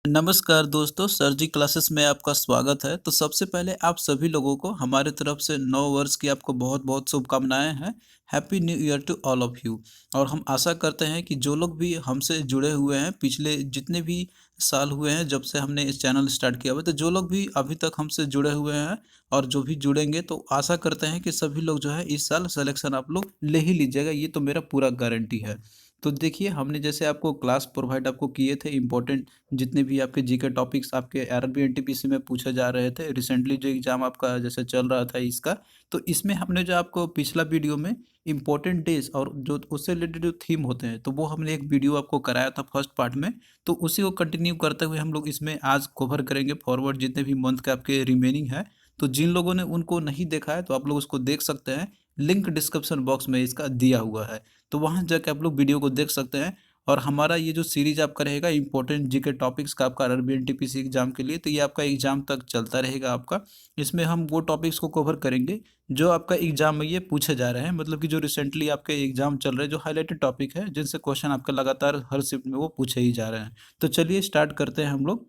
नमस्कार दोस्तों, सर जी क्लासेस में आपका स्वागत है। तो सबसे पहले आप सभी लोगों को हमारे तरफ से नव वर्ष की आपको बहुत-बहुत शुभकामनाएँ हैं। Happy new year to all of you. और हम आशा करते हैं कि जो लोग भी हमसे जुड़े हुए हैं, पिछले जितने भी साल हुए हैं जब से हमने इस चैनल स्टार्ट किया हुआ है, तो जो लोग भी अभी तक हमसे जुड़े हुए हैं और जो भी जुड़ेंगे, तो आशा करते हैं कि सभी लोग जो है इस साल सिलेक्शन आप लोग ले ही लीजिएगा, ये तो मेरा पूरा गारंटी है। तो देखिए, हमने जैसे आपको क्लास प्रोवाइड आपको किए थे इम्पोर्टेंट जितने भी आपके जीके टॉपिक्स आपके आरआरबी एनटीपीसी में पूछे जा रहे थे, रिसेंटली जो एग्ज़ाम आपका जैसे चल रहा था इसका, तो इसमें हमने जो आपको पिछला वीडियो में इम्पोर्टेंट डेज़ और जो उससे रिलेटेड जो थीम होते हैं, तो वो हमने एक वीडियो आपको कराया था फर्स्ट पार्ट में, तो उसी को कंटिन्यू करते हुए हम लोग इसमें आज कवर करेंगे फॉरवर्ड जितने भी मंथ के आपके रिमेनिंग है। तो जिन लोगों ने उनको नहीं देखा है, तो आप लोग उसको देख सकते हैं, लिंक डिस्क्रिप्शन बॉक्स में इसका दिया हुआ है। तो वहाँ जाके आप लोग वीडियो को देख सकते हैं। और हमारा ये जो सीरीज आपका रहेगा इम्पोर्टेंट जीके टॉपिक्स का आपका आरआरबी एनटीपीसी एग्जाम के लिए, तो ये आपका एग्जाम तक चलता रहेगा आपका। इसमें हम वो टॉपिक्स को कवर करेंगे जो आपका एग्जाम में ये पूछे जा रहे हैं, मतलब कि जो रिसेंटली आपके एग्जाम चल रहे हैं, जो हाईलाइटेड टॉपिक है जिनसे क्वेश्चन आपका लगातार हर शिफ्ट में वो पूछे ही जा रहे हैं। तो चलिए स्टार्ट करते हैं हम लोग।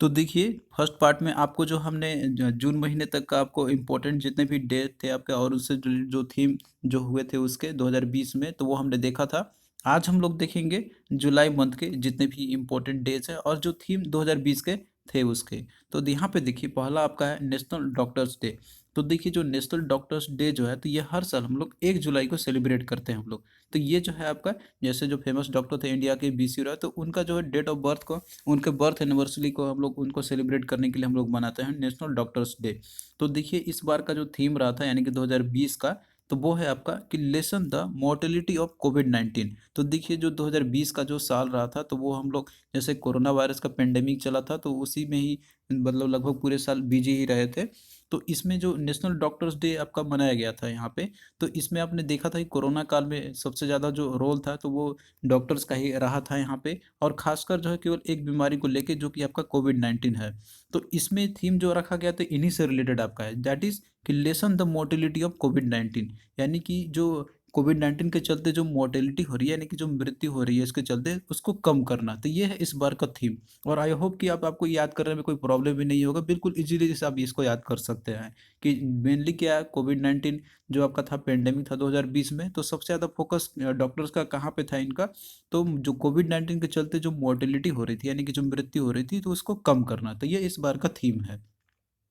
तो देखिए, फर्स्ट पार्ट में आपको जो हमने जून महीने तक का आपको इम्पोर्टेंट जितने भी डेट थे आपके और उससे जो थीम जो हुए थे उसके 2020 में, तो वो हमने देखा था। आज हम लोग देखेंगे जुलाई मंथ के जितने भी इम्पोर्टेंट डेज हैं और जो थीम 2020 के थे उसके। तो यहाँ पे देखिए, पहला आपका है नेशनल डॉक्टर्स डे। तो देखिए, जो नेशनल डॉक्टर्स डे जो है, तो ये हर साल हम लोग 1 जुलाई को सेलिब्रेट करते हैं हम लोग। तो ये जो है आपका, जैसे जो फेमस डॉक्टर थे इंडिया के बीसी रॉय, तो उनका जो है डेट ऑफ बर्थ को, उनके बर्थ एनिवर्सरी को हम लोग उनको सेलिब्रेट करने के लिए हम लोग मनाते हैं नेशनल डॉक्टर्स डे। तो देखिए, इस बार का जो थीम रहा था यानी कि 2020 का, तो वो है आपका कि लेसन द मोर्टेलिटी ऑफ कोविड-19। तो देखिए, जो 2020 का जो साल रहा था, तो वो हम लोग जैसे कोरोना वायरस का पेंडेमिक चला था, तो उसी में ही मतलब लगभग पूरे साल बिजी ही रहे थे। तो इसमें जो नेशनल डॉक्टर्स डे आपका मनाया गया था यहाँ पे, तो इसमें आपने देखा था कि कोरोना काल में सबसे ज़्यादा जो रोल था, तो वो डॉक्टर्स का ही रहा था यहाँ पे। और खासकर जो है केवल एक बीमारी को लेके, जो कि आपका कोविड-19 है। तो इसमें थीम जो रखा गया तो इन्हीं से रिलेटेड आपका है, दैट इज़ कि लेसन द मोर्टेलिटी ऑफ कोविड-19। यानी कि जो कोविड-19 के चलते जो मोर्टेलिटी हो रही है, यानी कि जो मृत्यु हो रही है इसके चलते, उसको कम करना। तो ये है इस बार का थीम। और आई होप कि आप आपको याद करने में कोई प्रॉब्लम भी नहीं होगा। बिल्कुल ईज़िली से आप इसको याद कर सकते हैं कि मेनली क्या है, कोविड-19 जो आपका था पेंडेमिक था 2020 में, तो सबसे ज़्यादा फ़ोकस डॉक्टर्स का कहाँ पे था इनका, तो जो कोविड-19 के चलते जो मोर्टेलिटी हो रही थी, यानी कि जो मृत्यु हो रही थी, तो उसको कम करना। तो ये इस बार का थीम है।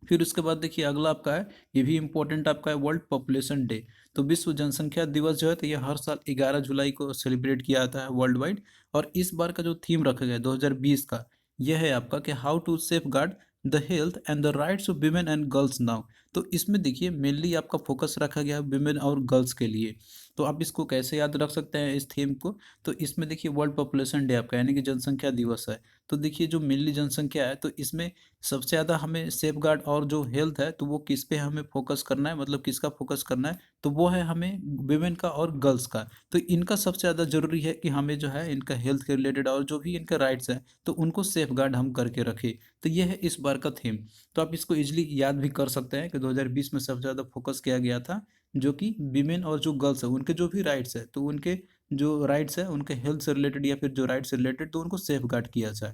फिर उसके बाद देखिए, अगला आपका है, ये भी इम्पोर्टेंट आपका है, वर्ल्ड पॉपुलेशन डे। तो विश्व जनसंख्या दिवस जो है, तो ये हर साल 11 जुलाई को सेलिब्रेट किया जाता है वर्ल्ड वाइड। और इस बार का जो थीम रखा गया है 2020 का, यह है आपका कि how to safeguard the health and the rights of women and girls now. तो इसमें देखिए, मेनली आपका फोकस रखा गया है विमेन और गर्ल्स के लिए। तो आप इसको कैसे याद रख सकते हैं इस थीम को, तो इसमें देखिए वर्ल्ड पॉपुलेशन डे आपका यानी कि जनसंख्या दिवस है। तो देखिए, जो मेनली जनसंख्या है, तो इसमें सबसे ज़्यादा हमें सेफगार्ड और जो हेल्थ है, तो वो किस पे हमें फोकस करना है, मतलब किसका फोकस करना है, तो वो है हमें विमेन का और गर्ल्स का। तो इनका सबसे ज़्यादा ज़रूरी है कि हमें जो है इनका हेल्थ के रिलेटेड और जो भी इनके राइट्स हैं, तो उनको सेफगार्ड हम करके रखें। तो ये है इस बार का थीम। तो आप इसको इजीली याद भी कर सकते हैं कि 2020 में सबसे ज़्यादा फोकस किया गया था, जो कि विमेन और जो गर्ल्स है उनके जो भी राइट्स है, तो उनके जो राइट्स है उनके हेल्थ से रिलेटेड या फिर जो राइट्स से रिलेटेड, तो उनको सेफगार्ड किया जाए।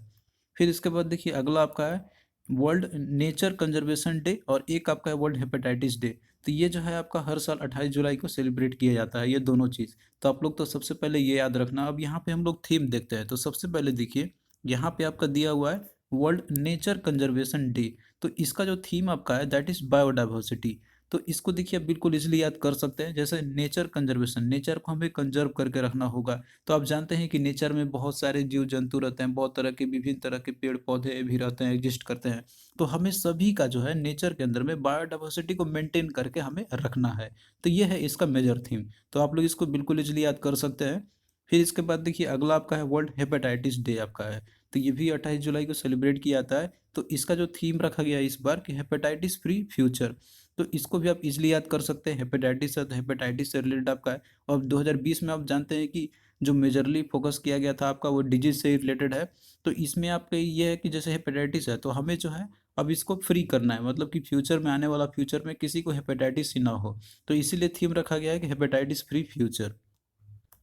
फिर इसके बाद देखिए, अगला आपका है वर्ल्ड नेचर कंजर्वेशन डे और एक आपका है वर्ल्ड हेपेटाइटिस डे। तो ये जो है आपका हर साल 28 जुलाई को सेलिब्रेट किया जाता है, ये दोनों चीज़। तो आप लोग तो सबसे पहले ये याद रखना। अब यहाँ पे हम लोग थीम देखते हैं, तो सबसे पहले देखिए, यहाँ पे आपका दिया हुआ है वर्ल्ड नेचर कंजर्वेशन डे। तो इसका जो थीम आपका है दैट इज़ बायोडाइवर्सिटी। तो इसको देखिए आप बिल्कुल इसलिए याद कर सकते हैं, जैसे नेचर कंजर्वेशन, नेचर को हमें कंजर्व करके रखना होगा। तो आप जानते हैं कि नेचर में बहुत सारे जीव जंतु रहते हैं, बहुत तरह के विभिन्न तरह के पेड़ पौधे भी रहते हैं, एग्जिस्ट करते हैं। तो हमें सभी का जो है नेचर के अंदर में बायोडाइवर्सिटी को मेंटेन करके हमें रखना है। तो ये है इसका मेजर थीम। तो आप लोग इसको बिल्कुल इजीली याद कर सकते हैं। फिर इसके बाद देखिए, अगला आपका है वर्ल्ड हेपेटाइटिस डे आपका है। तो ये भी 28 जुलाई को सेलिब्रेट किया जाता है। तो इसका जो थीम रखा गया है इस बार कि हेपेटाइटिस फ्री फ्यूचर। तो इसको भी आप इजीली याद कर सकते हैं। हेपेटाइटिस है तो हेपेटाइटिस से रिलेटेड आपका है। और 2020 में आप जानते हैं कि जो मेजरली फोकस किया गया था आपका, वो डिजीज से रिलेटेड है। तो इसमें आपका ये है कि जैसे हेपेटाइटिस है, तो हमें जो है अब इसको फ्री करना है, मतलब कि फ्यूचर में, आने वाला फ्यूचर में किसी को हेपेटाइटिस ही ना हो। तो इसीलिए थीम रखा गया है कि हेपेटाइटिस फ्री फ्यूचर।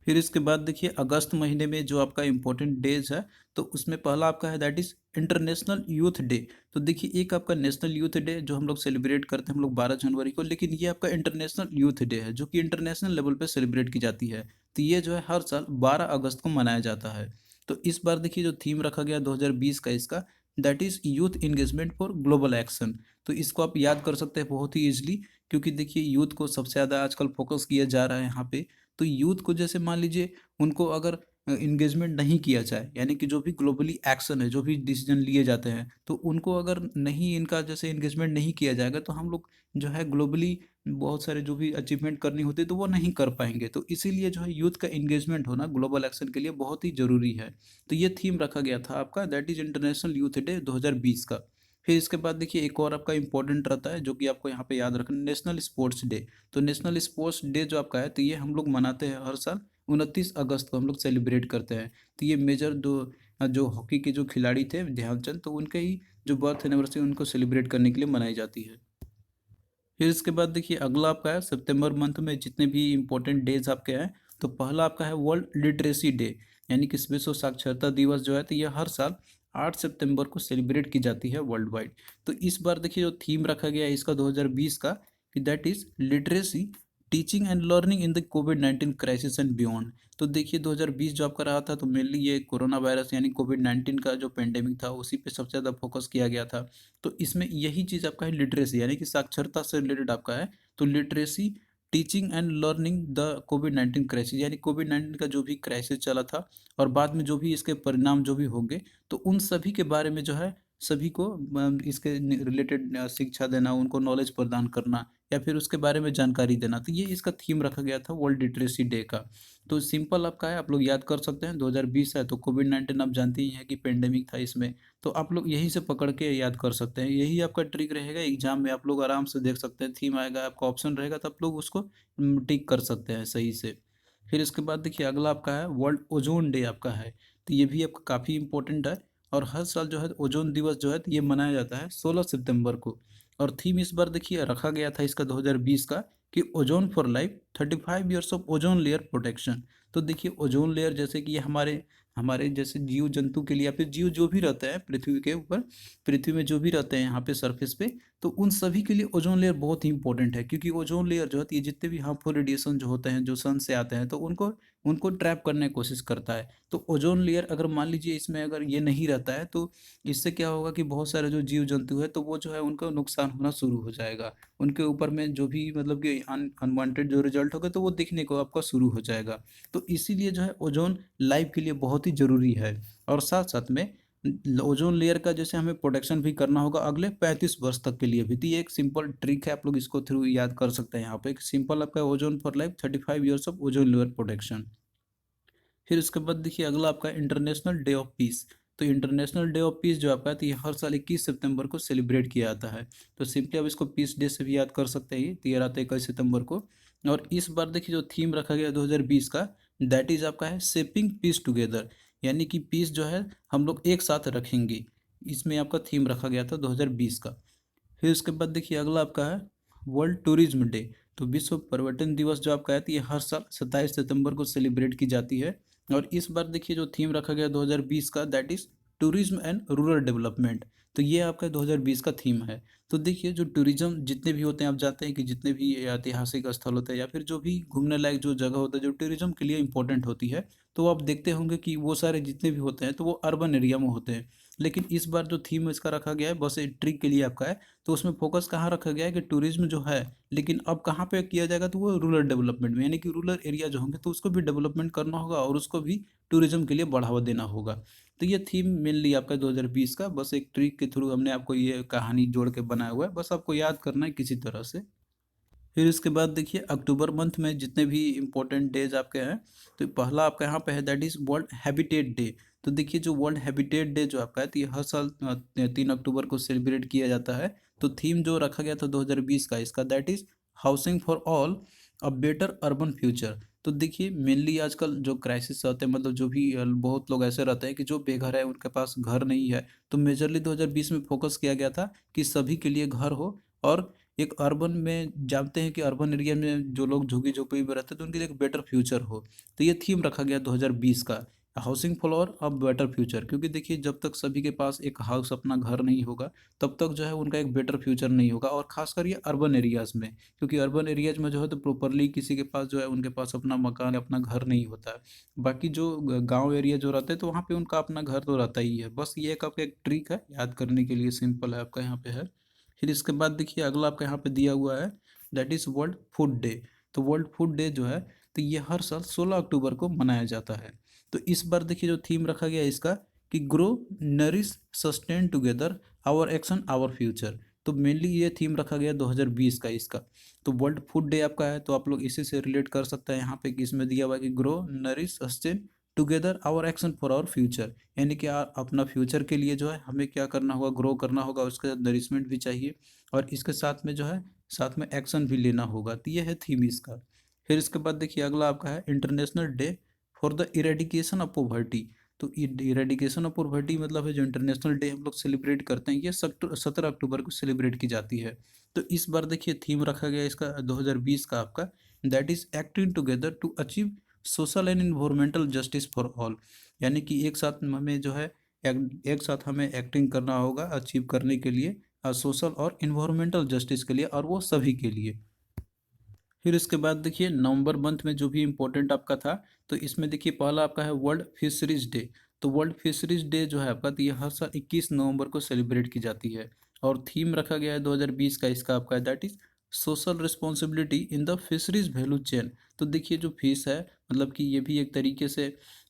फिर इसके बाद देखिए अगस्त महीने में जो आपका इम्पोर्टेंट डेज है, तो उसमें पहला आपका है that is international youth day. तो देखिए एक आपका नेशनल यूथ डे जो हम लोग सेलिब्रेट करते हैं हम लोग 12 जनवरी को, लेकिन ये आपका इंटरनेशनल यूथ डे है जो कि इंटरनेशनल लेवल पे सेलिब्रेट की जाती है। तो ये जो है हर साल 12 अगस्त को मनाया जाता है। तो इस बार देखिए जो थीम रखा गया 2020 का इसका, that is youth engagement for global action. तो इसको आप याद कर सकते हैं बहुत ही ईज़िली, क्योंकि देखिए यूथ को सबसे ज़्यादा आजकल फोकस किया जा रहा है यहाँ पे। तो यूथ को जैसे मान लीजिए उनको अगर एंगेजमेंट नहीं किया जाए, यानी कि जो भी ग्लोबली एक्शन है, जो भी डिसीजन लिए जाते हैं, तो उनको अगर नहीं इनका जैसे एंगेजमेंट नहीं किया जाएगा तो हम लोग जो है ग्लोबली बहुत सारे जो भी अचीवमेंट करनी होती है तो वो नहीं कर पाएंगे। तो इसीलिए जो है यूथ का एंगेजमेंट होना ग्लोबल एक्शन के लिए बहुत ही ज़रूरी है। तो ये थीम रखा गया था आपका that is international youth day 2020 का। फिर इसके बाद देखिए एक और आपका इंपॉर्टेंट रहता है जो कि आपको यहाँ पे याद रखना, नेशनल स्पोर्ट्स डे। तो नेशनल स्पोर्ट्स डे जो आपका है तो ये हम लोग मनाते हैं हर साल 29 अगस्त को हम लोग सेलिब्रेट करते हैं। तो ये मेजर जो हॉकी के जो खिलाड़ी थे ध्यानचंद, तो उनके ही जो बर्थ एनिवर्सरी उनको सेलिब्रेट करने के लिए मनाई जाती है। फिर इसके बाद देखिए अगला आपका है सितंबर मंथ में जितने भी इम्पोर्टेंट डेज आपके हैं, तो पहला आपका है वर्ल्ड लिटरेसी डे, यानी कि विश्व साक्षरता दिवस जो है तो ये हर साल 8 सितंबर को सेलिब्रेट की जाती है वर्ल्ड वाइड। तो इस बार देखिए जो थीम रखा गया है इसका 2020 का कि that is literacy teaching and learning in the covid crisis and beyond. तो देखिए 2020 जो आपका रहा था तो मेनली ये कोरोना वायरस यानी कोविड-19 का जो पेंडेमिक था उसी पे सबसे ज़्यादा फोकस किया गया था। तो इसमें यही चीज़ आपका है लिटरेसी, यानी कि साक्षरता से रिलेटेड आपका है। तो literacy teaching and learning the covid crisis, यानी कोविड-19 का जो भी क्राइसिस चला था और बाद में जो भी इसके परिणाम जो भी होंगे, तो उन सभी के बारे में जो है सभी को इसके रिलेटेड शिक्षा देना, उनको नॉलेज प्रदान करना या फिर उसके बारे में जानकारी देना। तो ये इसका थीम रखा गया था वर्ल्ड लिटरेसी डे का। तो सिंपल आपका है, आप लोग याद कर सकते हैं 2020 है तो कोविड-19 आप जानते ही हैं कि पेंडेमिक था इसमें। तो आप लोग यहीं से पकड़ के याद कर सकते हैं, यही आपका ट्रिक रहेगा। एग्जाम में आप लोग आराम से देख सकते हैं, थीम आएगा आपका ऑप्शन रहेगा तो आप लोग उसको टिक कर सकते हैं सही से। फिर इसके बाद देखिए अगला आपका है वर्ल्ड ओजोन डे आपका है। तो ये भी आपका काफ़ी इंपॉर्टेंट है और हर साल जो है ओजोन दिवस जो है तो ये मनाया जाता है 16 सितंबर को। और थीम इस बार देखिए रखा गया था इसका 2020 का कि ozone for life 35 years of ozone layer protection. तो देखिए ओजोन लेयर जैसे कि ये हमारे हमारे जैसे जीव जंतु के लिए या फिर जीव जो भी रहते हैं पृथ्वी के ऊपर, पृथ्वी में जो भी रहते हैं यहाँ पे सरफेस पे, तो उन सभी के लिए ओजोन लेयर बहुत ही इंपॉर्टेंट है। क्योंकि ओजोन लेयर जो होती है जितने भी हार्मफुल रेडिएशन जो होते हैं जो सन से आते हैं तो उनको उनको ट्रैप करने की कोशिश करता है। तो ओजोन लेयर अगर मान लीजिए इसमें अगर ये नहीं रहता है तो इससे क्या होगा कि बहुत सारे जो जीव जंतु है तो वो जो है उनका नुकसान होना शुरू हो जाएगा। उनके ऊपर में जो भी मतलब कि अनवांटेड जो रिजल्ट होगा तो वो दिखने को आपका शुरू हो जाएगा। तो इसीलिए जो है ओजोन लाइफ के लिए बहुत ही ज़रूरी है। और साथ साथ में ओजोन लेयर का जैसे हमें प्रोटेक्शन भी करना होगा अगले 35 वर्ष तक के लिए भी। तो ये एक सिंपल ट्रिक है, आप लोग इसको थ्रू याद कर सकते हैं। यहाँ पे एक सिंपल आपका ozone for life 35 years of ozone layer protection. फिर उसके बाद देखिए अगला आपका इंटरनेशनल डे ऑफ पीस। तो इंटरनेशनल डे ऑफ पीस जो आपका है तो ये हर साल 21 सितंबर को सेलिब्रेट किया जाता है। तो सिंपली आप इसको पीस डे से भी याद कर सकते हैं, तो ये रहता है 21 सितंबर को। और इस बार देखिए जो थीम रखा गया 2020 का दैट इज आपका है शेपिंग पीस टुगेदर, यानी कि पीस जो है हम लोग एक साथ रखेंगे। इसमें आपका थीम रखा गया था 2020 का। फिर उसके बाद देखिए अगला आपका है वर्ल्ड टूरिज्म डे। तो विश्व पर्यटन दिवस जो आपका है तो ये हर साल 27 सितंबर को सेलिब्रेट की जाती है। और इस बार देखिए जो थीम रखा गया 2020 का that is tourism and rural development. तो ये आपका 2020 का थीम है। तो देखिए जो टूरिज्म जितने भी होते हैं आप जानते हैं कि जितने भी ऐतिहासिक स्थल होते हैं या फिर जो भी घूमने लायक जो जगह होता है जो टूरिज्म के लिए इंपॉर्टेंट होती है, तो आप देखते होंगे कि वो सारे जितने भी होते हैं तो वो अर्बन एरिया में होते हैं। लेकिन इस बार जो थीम इसका रखा गया है बस एक ट्रिक के लिए आपका है, तो उसमें फोकस कहाँ रखा गया है कि टूरिज्म जो है, लेकिन अब कहाँ पे किया जाएगा तो वो रूरल डेवलपमेंट में, यानी कि रूरल एरिया जो होंगे तो उसको भी डेवलपमेंट करना होगा और उसको भी टूरिज्म के लिए बढ़ावा देना होगा। तो ये थीम मेनली आपका 2020 का बस एक ट्रिक के थ्रू हमने आपको ये कहानी जोड़ के बनाया हुआ है, बस आपको याद करना है किसी तरह से। फिर इसके बाद देखिए अक्टूबर मंथ में जितने भी इम्पोर्टेंट डेज आपके हैं, तो पहला आपका यहाँ पे है that is world habitat day. तो देखिए जो वर्ल्ड हैबिटेट डे जो आपका है तो ये हर साल 3 अक्टूबर को सेलिब्रेट किया जाता है। तो थीम जो रखा गया था 2020 का इसका that is housing for all a better urban future. तो देखिए मेनली आजकल जो क्राइसिस रहते हैं मतलब जो भी बहुत लोग ऐसे रहते हैं कि जो बेघर है उनके पास घर नहीं है, तो मेजरली 2020 में फोकस किया गया था कि सभी के लिए घर हो और एक अर्बन में जानते हैं कि अर्बन एरिया में जो लोग झुग्गी झोपड़ी में रहते हैं तो उनके लिए एक बेटर फ्यूचर हो। तो ये थीम रखा गया 2020 का, housing for a better future. क्योंकि देखिए जब तक सभी के पास एक हाउस अपना घर नहीं होगा तब तक जो है उनका एक बेटर फ्यूचर नहीं होगा, और खासकर ये अर्बन एरियाज़ में, क्योंकि अर्बन एरियाज में जो है तो प्रॉपरली किसी के पास जो है उनके पास अपना मकान अपना घर नहीं होता है। बाकी जो गांव एरिया जो रहते हैं तो वहाँ पे उनका अपना घर तो रहता ही है। बस ये एक आपका एक ट्रिक है याद करने के लिए, सिंपल है आपका यहाँ पे है। फिर इसके बाद देखिए अगला आपका यहाँ पे दिया हुआ है, that is world food day. तो वर्ल्ड फूड डे जो है तो ये हर साल 16 अक्टूबर को मनाया जाता है। तो इस बार देखिए जो थीम रखा गया है इसका कि grow, nourish, sustain together, our action our future. तो मेनली ये थीम रखा गया 2020 का इसका। तो वर्ल्ड फूड डे आपका है तो आप लोग इसी से रिलेट कर सकते हैं यहाँ पे कि इसमें दिया हुआ है कि grow, nourish, sustain together our action for our future. यानी कि अपना फ्यूचर के लिए जो है हमें क्या करना होगा, ग्रो करना होगा, उसके साथ नरिशमेंट भी चाहिए और इसके साथ में जो है साथ में एक्शन भी लेना होगा। तो ये है थीम इसका। फिर इसके बाद देखिए अगला आपका है international day for the eradication of poverty. तो इरेडिकेशन ऑफ पॉवर्टी मतलब है जो इंटरनेशनल डे हम लोग सेलिब्रेट करते हैं ये 17 अक्टूबर को सेलिब्रेट की जाती है। तो इस बार देखिए थीम रखा गया इसका 2020 का आपका, that is acting together to achieve social and environmental justice for all. यानी कि एक साथ हमें जो है एक साथ हमें एक्टिंग करना होगा अचीव करने के लिए सोशल और इन्वायरमेंटल जस्टिस के लिए, और वो सभी के लिए। फिर इसके बाद देखिए नवंबर मंथ में जो भी इम्पोर्टेंट आपका था तो इसमें देखिए पहला आपका है वर्ल्ड फिशरीज डे। तो वर्ल्ड फिशरीज डे जो है आपका तो ये हर साल 21 नवंबर को सेलिब्रेट की जाती है, और थीम रखा गया है 2020 का इसका आपका that is social responsibility in the fisheries value chain. तो देखिए जो फिश है मतलब कि ये भी एक तरीके से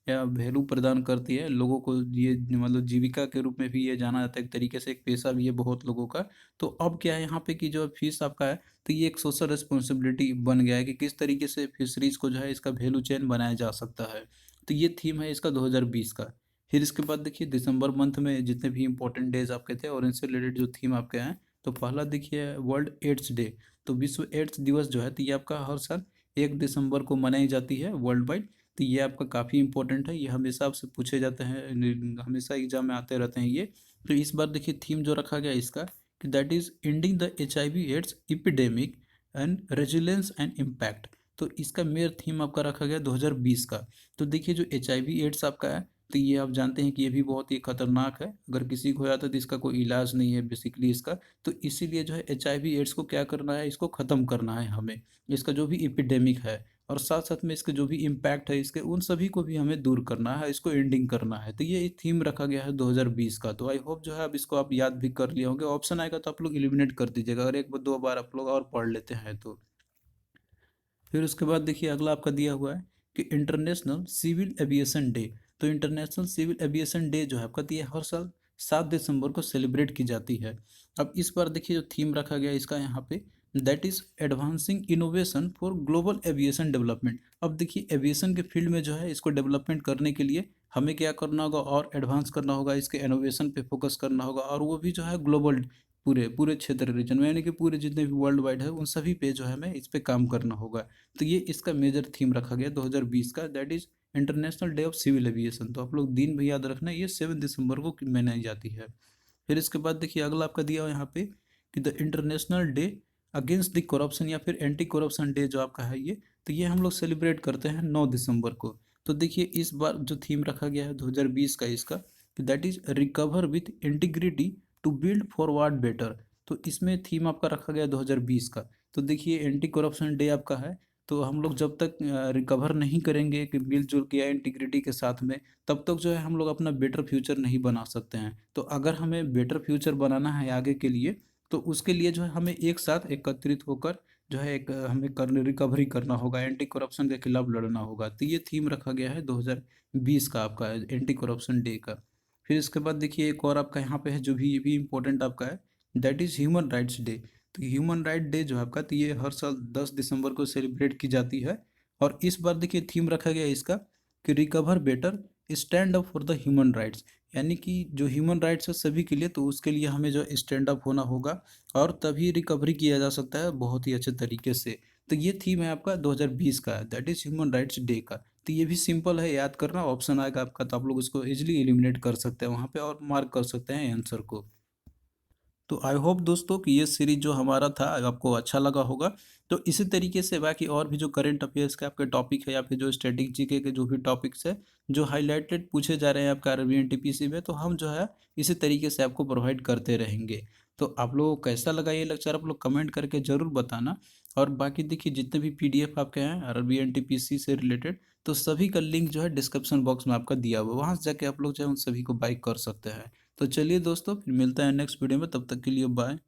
वैल्यू प्रदान करती है लोगों को, ये मतलब जीविका के रूप में भी ये जाना जाता है, एक तरीके से एक पेशा भी है बहुत लोगों का। तो अब क्या है यहाँ पे कि जो फिश आपका है तो ये एक सोशल रिस्पॉन्सिबिलिटी बन गया है कि किस तरीके से फिशरीज को जो है इसका वैल्यू चेन बनाया जा सकता है। तो ये थीम है इसका 2020 का। फिर इसके बाद देखिए दिसंबर मंथ में जितने भी इंपॉर्टेंट डेज आपके थे और इनसे रिलेटेड जो थीम आपके हैं, तो पहला देखिए वर्ल्ड एड्स डे। तो विश्व एड्स दिवस जो है तो ये आपका हर साल 1 दिसंबर को मनाई जाती है वर्ल्ड वाइड। तो ये आपका काफ़ी इंपॉर्टेंट है, ये हमेशा आपसे पूछे जाते हैं, हमेशा एग्जाम में आते रहते हैं ये। तो इस बार देखिए थीम जो रखा गया इसका कि that is ending the HIV AIDS epidemic and resilience and impact. तो इसका मेयर थीम आपका रखा गया 2020 का। तो देखिए जो HIV एड्स आपका है तो ये आप जानते हैं कि ये भी बहुत ही खतरनाक है, अगर किसी को हो जाता है तो इसका कोई इलाज नहीं है बेसिकली इसका। तो इसीलिए जो है HIV एड्स को क्या करना है, इसको ख़त्म करना है हमें, इसका जो भी एपिडेमिक है और साथ साथ में इसके जो भी इम्पैक्ट है इसके उन सभी को भी हमें दूर करना है, इसको एंडिंग करना है। तो ये थीम रखा गया है 2020 का। तो आई होप जो है अब इसको आप याद भी कर लिए होंगे, ऑप्शन आएगा तो आप लोग एलिमिनेट कर दीजिएगा अगर एक बार दो बार आप लोग और पढ़ लेते हैं तो। फिर उसके बाद देखिए अगला आपका दिया हुआ है कि इंटरनेशनल सिविल एविएशन डे। तो इंटरनेशनल सिविल एविएशन डे जो है आपका तो ये हर साल 7 दिसंबर को सेलिब्रेट की जाती है। अब इस बार देखिए जो थीम रखा गया इसका यहाँ पे that is advancing innovation for global aviation development. अब देखिए एविएशन के फील्ड में जो है इसको डेवलपमेंट करने के लिए हमें क्या करना होगा और एडवांस करना होगा, इसके इनोवेशन पे फोकस करना होगा, और वो भी जो है ग्लोबल पूरे पूरे क्षेत्र रीजन में, यानी कि पूरे जितने भी वर्ल्ड वाइड है उन सभी पे जो है हमें इस पे काम करना होगा। तो ये इसका मेजर थीम रखा गया 2020 का, that is International Day of Civil Aviation. तो आप लोग दिन भी याद रखना, ये 7 दिसंबर को मनाई जाती है। फिर इसके बाद देखिए अगला आपका दिया हुआ यहाँ पे कि the international day against the corruption या फिर एंटी करप्शन डे जो आपका है ये, तो ये हम लोग सेलिब्रेट करते हैं 9 दिसंबर को। तो देखिए इस बार जो थीम रखा गया है 2020 का इसका, that is recover with integrity to build forward better. तो इसमें थीम आपका रखा गया 2020 का। तो देखिए एंटी करप्शन डे आपका है, तो हम लोग जब तक रिकवर नहीं करेंगे कि मिलजुल के या इंटीग्रिटी के साथ में, तब तक जो है हम लोग अपना बेटर फ्यूचर नहीं बना सकते हैं। तो अगर हमें बेटर फ्यूचर बनाना है आगे के लिए तो उसके लिए जो है हमें एक साथ एकत्रित होकर जो है एक हमें करने रिकवरी करना होगा, एंटी करप्शन के खिलाफ लड़ना होगा। तो ये थीम रखा गया है 2020 का आपका एंटी करप्शन डे का। फिर इसके बाद देखिए एक और आपका यहाँ पे है जो भी ये भी इम्पोर्टेंट आपका है, that is human rights day. तो ह्यूमन राइट डे जो है आपका तो ये हर साल 10 दिसंबर को सेलिब्रेट की जाती है, और इस बार देखिए थीम रखा गया है इसका कि recover better, stand up for the human rights. यानी कि जो ह्यूमन राइट्स है सभी के लिए, तो उसके लिए हमें जो स्टैंड अप होना होगा और तभी रिकवरी किया जा सकता है बहुत ही अच्छे तरीके से। तो ये थीम है आपका 2020 का, that is human rights day का। तो ये भी सिंपल है याद करना, ऑप्शन आएगा आपका तो आप लोग उसको इजीली एलिमिनेट कर सकते हैं वहाँ पे और मार्क कर सकते हैं आंसर को। तो आई होप दोस्तों कि ये सीरीज जो हमारा था आपको अच्छा लगा होगा। तो इसी तरीके से बाकी और भी जो करंट अफेयर्स के आपके टॉपिक है या फिर जो स्टैटिक जीके के जो भी टॉपिक्स है जो हाईलाइटेड पूछे जा रहे हैं आपका आरबी एनटीपीसी में, तो हम जो है इसी तरीके से आपको प्रोवाइड करते रहेंगे। तो आप लोगों को कैसा लगा ये लेक्चर आप लोग कमेंट करके ज़रूर बताना। और बाकी देखिए जितने भी पीडीएफ आपके हैं आरबी एनटीपीसी से रिलेटेड, तो सभी का लिंक जो है डिस्क्रिप्शन बॉक्स में आपका दिया हुआ है, वहाँ से जाके आप लोग जो है उन सभी को बाई कर सकते हैं। तो चलिए दोस्तों फिर मिलते हैं नेक्स्ट वीडियो में, तब तक के लिए बाय।